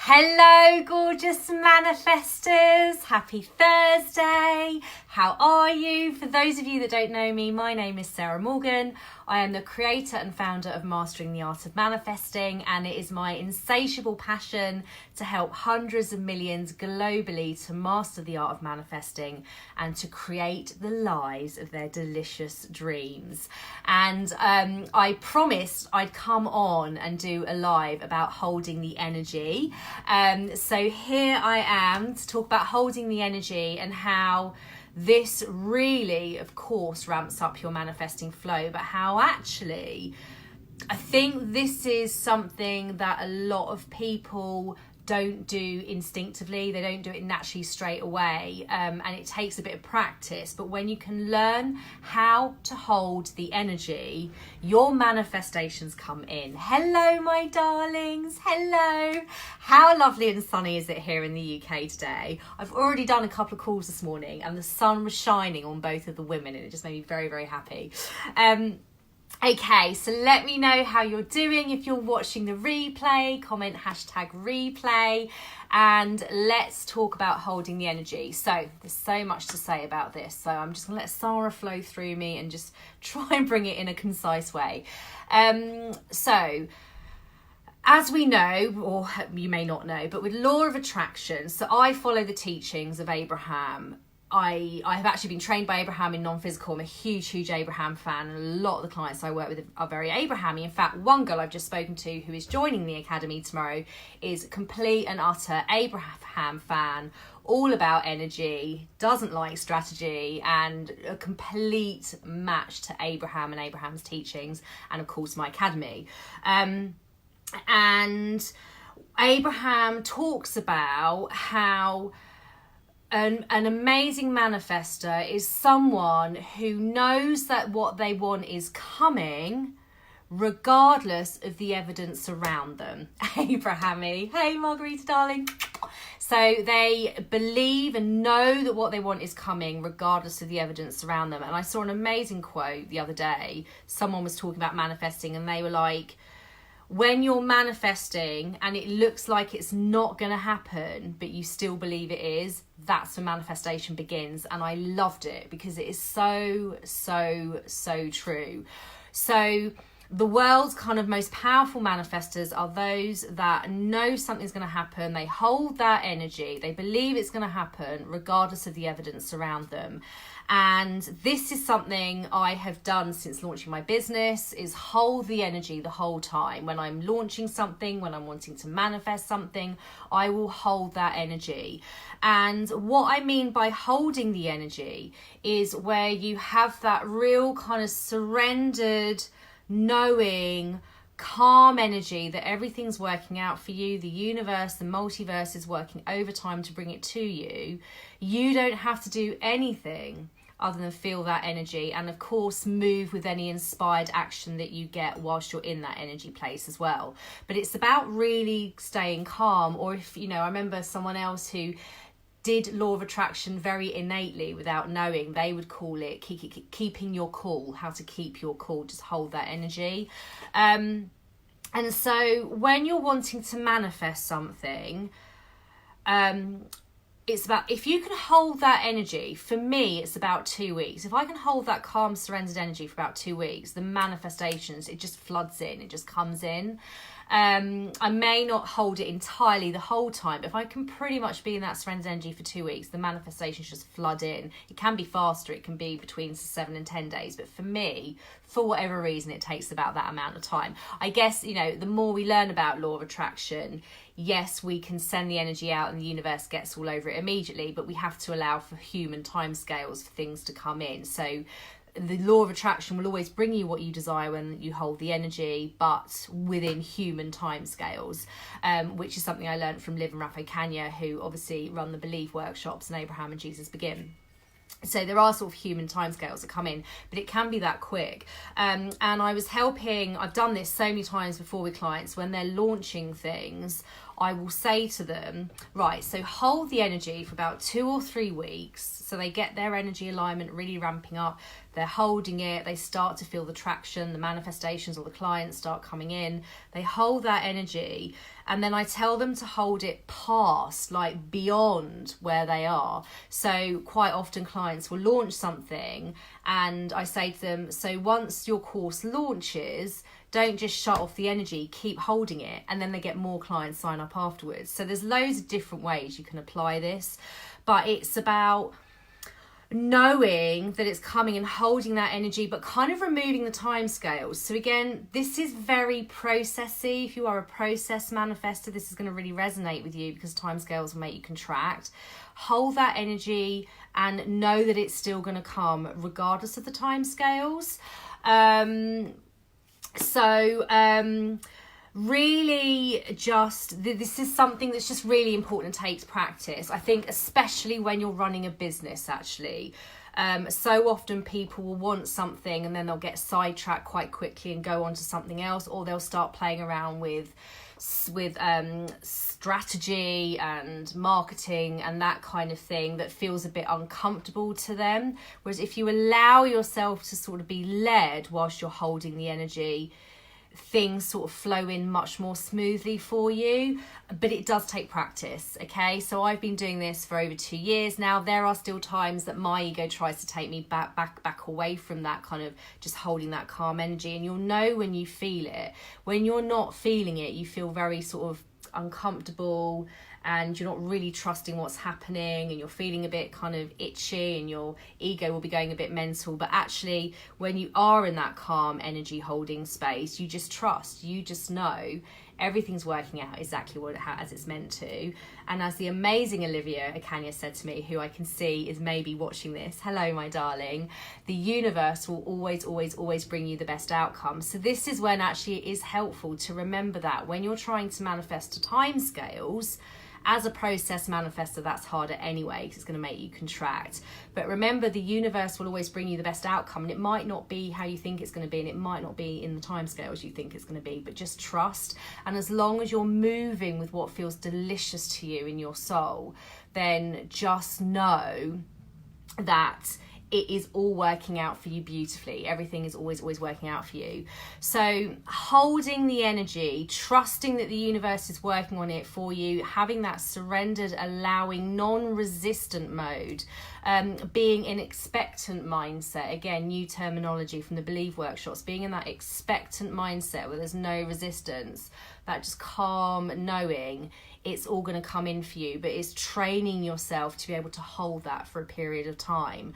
Hello, gorgeous manifestors. Happy Thursday. How are you? For those of you that don't know me, my name is Sarah Morgan. I am the creator and founder of Mastering the Art of Manifesting, and it is my insatiable passion to help hundreds of millions globally to master the art of manifesting and to create the lives of their delicious dreams. And I promised I'd come on and do a live about holding the energy. So here I am to talk about holding the energy and how this really, of course, ramps up your manifesting flow, but how actually I think this is something that a lot of people don't do instinctively. They don't do it naturally straight away, and it takes a bit of practice. But when you can learn how to hold the energy, your manifestations come in. Hello, my darlings. Hello. How lovely and sunny is it here in the UK today? I've already done a couple of calls this morning and the sun was shining on both of the women and it just made me very, very happy. Okay, so let me know how you're doing. If you're watching the replay, comment #replay, and let's talk about holding the energy. So there's so much to say about this. So I'm just gonna let Sarah flow through me and just try and bring it in a concise way. So as we know, or you may not know, but with law of attraction, so I follow the teachings of Abraham. I have actually been trained by Abraham in non-physical. I'm a huge Abraham fan, and a lot of the clients I work with are very Abrahamy. In fact, one girl I've just spoken to who is joining the academy tomorrow is a complete and utter Abraham fan, all about energy, doesn't like strategy, and a complete match to Abraham and Abraham's teachings, and of course my academy. And Abraham talks about how an amazing manifestor is someone who knows that what they want is coming regardless of the evidence around them. Abrahamy. Hey, Margarita, darling. So they believe and know that what they want is coming regardless of the evidence around them. And I saw an amazing quote the other day. Someone was talking about manifesting and they were like, when you're manifesting and it looks like it's not going to happen, but you still believe it is, that's when manifestation begins. And I loved it because it is so true. So the world's kind of most powerful manifestors are those that know something's going to happen. They hold that energy. They believe it's going to happen regardless of the evidence around them. And this is something I have done since launching my business, is hold the energy the whole time. When I'm launching something, when I'm wanting to manifest something, I will hold that energy. And what I mean by holding the energy is where you have that real kind of surrendered, knowing, calm energy that everything's working out for you. The universe, the multiverse is working overtime to bring it to you. You don't have to do anything other than feel that energy, and of course move with any inspired action that you get whilst you're in that energy place as well. But it's about really staying calm. Or if, you know, I remember someone else who did law of attraction very innately without knowing, they would call it keeping your cool, how to keep your cool, just hold that energy. And so when you're wanting to manifest something, it's about, if you can hold that energy, for me, it's about 2 weeks. If I can hold that calm, surrendered energy for about 2 weeks, the manifestations, it just floods in, it just comes in. I may not hold it entirely the whole time, but if I can pretty much be in that surrendered energy for 2 weeks, the manifestations just flood in. It can be faster, it can be between 7 and 10 days, but for me, for whatever reason, it takes about that amount of time. I guess, you know, the more we learn about law of attraction, yes, we can send the energy out and the universe gets all over it immediately, but we have to allow for human timescales for things to come in. So the law of attraction will always bring you what you desire when you hold the energy, but within human timescales, which is something I learned from Liv and Rafa Kanya, who obviously run the Believe workshops and Abraham and Jesus Begin. So there are sort of human timescales that come in, but it can be that quick. And I was helping, I've done this so many times before with clients, when they're launching things, I will say to them, right, so hold the energy for about 2 or 3 weeks. So they get their energy alignment really ramping up. They're holding it. They start to feel the traction, the manifestations, or the clients start coming in. They hold that energy. and then I tell them to hold it past, like beyond where they are. So quite often clients will launch something and I say to them, so once your course launches, don't just shut off the energy, keep holding it, and then they get more clients sign up afterwards. So there's loads of different ways you can apply this, but it's about knowing that it's coming and holding that energy, but kind of removing the time scales. So again, this is very processy. If you are a process manifestor, this is going to really resonate with you because time scales will make you contract. Hold that energy and know that it's still going to come regardless of the time scales. Really just, this is something that's just really important and takes practice. I think especially when you're running a business, actually. So often people will want something and then they'll get sidetracked quite quickly and go on to something else, or they'll start playing around with strategy and marketing and that kind of thing that feels a bit uncomfortable to them. Whereas if you allow yourself to sort of be led whilst you're holding the energy, things sort of flow in much more smoothly for you. But it does take practice, okay? So I've been doing this for over 2 years now. There are still times that my ego tries to take me back away from that kind of just holding that calm energy, and you'll know when you feel it. When you're not feeling it, you feel very sort of uncomfortable and you're not really trusting what's happening, and you're feeling a bit kind of itchy and your ego will be going a bit mental. But actually, when you are in that calm energy holding space, you just trust, you just know everything's working out exactly as it's meant to. And as the amazing Olivia Acania said to me, who I can see is maybe watching this, hello my darling, the universe will always bring you the best outcome. So this is when actually it is helpful to remember that when you're trying to manifest to time scales, as a process manifestor, that's harder anyway because it's going to make you contract. But remember, the universe will always bring you the best outcome, and it might not be how you think it's going to be, and it might not be in the timescales you think it's going to be, but just trust. And as long as you're moving with what feels delicious to you in your soul, then just know that it is all working out for you beautifully. Everything is always working out for you. So holding the energy, trusting that the universe is working on it for you, having that surrendered, allowing, non-resistant mode, being in expectant mindset. Again, new terminology from the Believe workshops, being in that expectant mindset where there's no resistance, that just calm knowing it's all going to come in for you, but it's training yourself to be able to hold that for a period of time.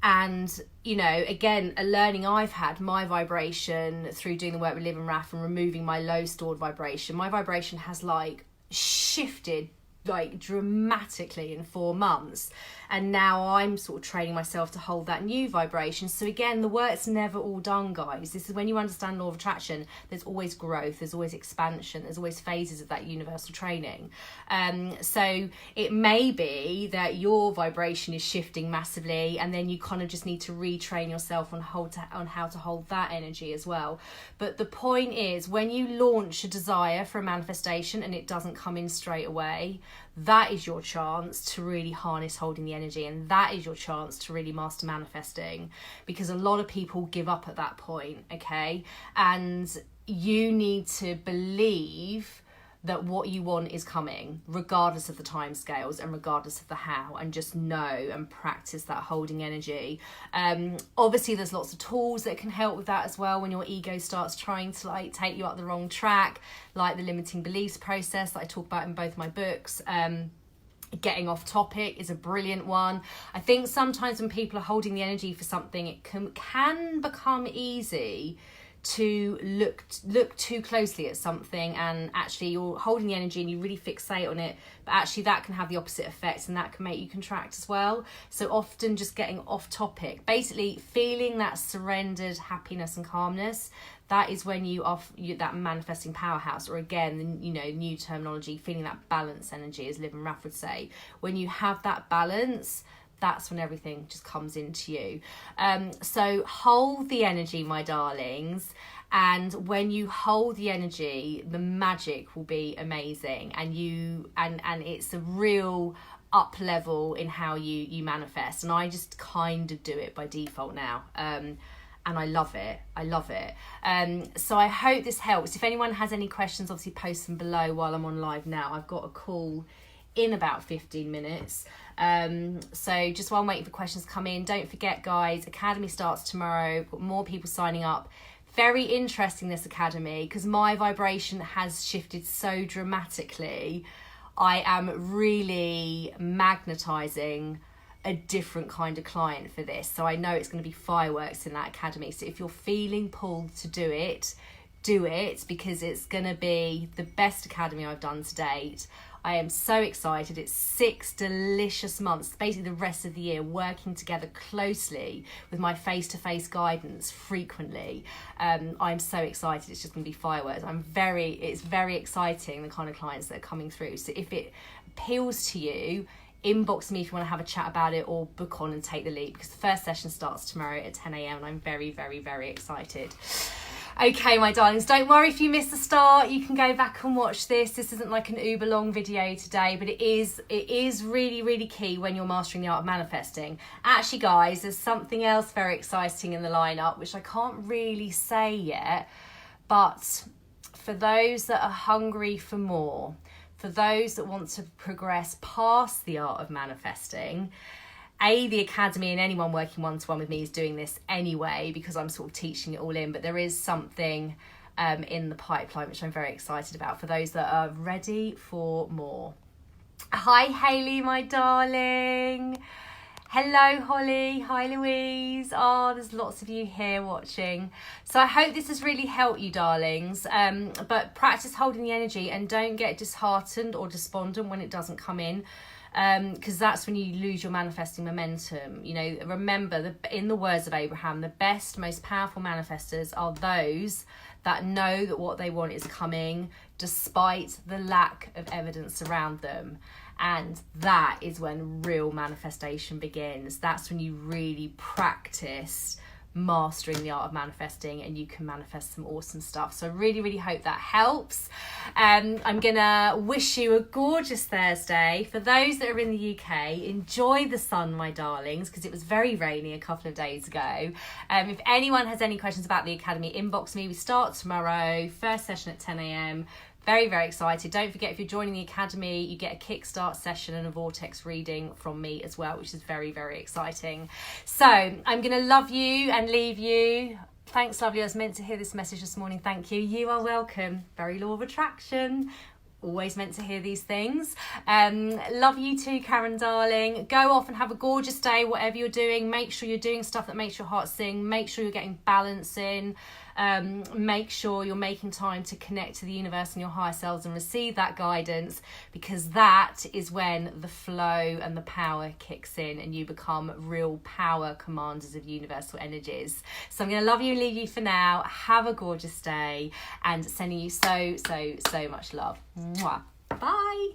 And, you know, again, a learning I've had, my vibration through doing the work with Liv and Raf and removing my low stored vibration, my vibration has like shifted like dramatically in 4 months, and now I'm sort of training myself to hold that new vibration. So again, the work's never all done, guys. This is when you understand law of attraction, there's always growth, there's always expansion, there's always phases of that universal training. So it may be that your vibration is shifting massively, and then you kind of just need to retrain yourself on how to hold that energy as well. But the point is, when you launch a desire for a manifestation and it doesn't come in straight away, that is your chance to really harness holding the energy, and that is your chance to really master manifesting, because a lot of people give up at that point, okay? And you need to believe that what you want is coming, regardless of the time scales and regardless of the how, and just know and practice that holding energy. Obviously there's lots of tools that can help with that as well when your ego starts trying to like take you up the wrong track, like the limiting beliefs process that I talk about in both my books. Getting off topic is a brilliant one. I think sometimes when people are holding the energy for something, it can become easy to look too closely at something, and actually you're holding the energy and you really fixate on it, but actually that can have the opposite effect, and that can make you contract as well. So often just getting off topic, basically feeling that surrendered happiness and calmness, that is when you that manifesting powerhouse, or again, you know, new terminology, feeling that balance energy, as Liv and Raf would say. When you have that balance, that's when everything just comes into you. So hold the energy, my darlings. And when you hold the energy, the magic will be amazing. And it's a real up level in how you manifest. And I just kind of do it by default now. and I love it. So I hope this helps. If anyone has any questions, obviously post them below while I'm on live now. I've got a call in about 15 minutes. So just while I'm waiting for questions to come in, don't forget guys, Academy starts tomorrow. Got more people signing up. Very interesting, this Academy, because my vibration has shifted so dramatically. I am really magnetizing a different kind of client for this. So I know it's going to be fireworks in that Academy. So if you're feeling pulled to do it, because it's going to be the best Academy I've done to date. I am so excited. It's 6 delicious months, basically the rest of the year, working together closely with my face-to-face guidance frequently. I'm so excited. It's just going to be fireworks. It's very exciting, the kind of clients that are coming through. So if it appeals to you, inbox me if you want to have a chat about it, or book on and take the leap, because the first session starts tomorrow at 10 a.m. and I'm very, very, very excited. Okay, my darlings, don't worry if you missed the start. You can go back and watch this. This isn't like an uber long video today, but it is really, really key when you're mastering the art of manifesting. Actually, guys, there's something else very exciting in the lineup, which I can't really say yet, but for those that are hungry for more, for those that want to progress past the art of manifesting, the Academy and anyone working one-to-one with me is doing this anyway, because I'm sort of teaching it all in, but there is something in the pipeline which I'm very excited about for those that are ready for more. Hi Hayley, my darling. Hello Holly. Hi Louise. Oh, there's lots of you here watching. So I hope this has really helped you, darlings. But practice holding the energy and don't get disheartened or despondent when it doesn't come in. Because that's when you lose your manifesting momentum. You know, remember, in the words of Abraham, the best, most powerful manifestors are those that know that what they want is coming despite the lack of evidence around them. And that is when real manifestation begins. That's when you really practice mastering the art of manifesting, and you can manifest some awesome stuff. So I really, really hope that helps. I'm gonna wish you a gorgeous Thursday. For those that are in the UK, enjoy the sun, my darlings, because it was very rainy a couple of days ago. If anyone has any questions about the Academy, inbox me. We start tomorrow, first session at 10 a.m. Very, very excited. Don't forget, if you're joining the Academy, you get a kickstart session and a vortex reading from me as well, which is very, very exciting. So I'm going to love you and leave you. Thanks, lovely. I was meant to hear this message this morning. Thank you. You are welcome. Very law of attraction. Always meant to hear these things. Love you too, Karen, darling. Go off and have a gorgeous day, whatever you're doing. Make sure you're doing stuff that makes your heart sing. Make sure you're getting balance in. Make sure you're making time to connect to the universe and your higher selves and receive that guidance, because that is when the flow and the power kicks in and you become real power commanders of universal energies. So I'm going to love you and leave you for now. Have a gorgeous day, and sending you so, so, so much love. Mwah. Bye.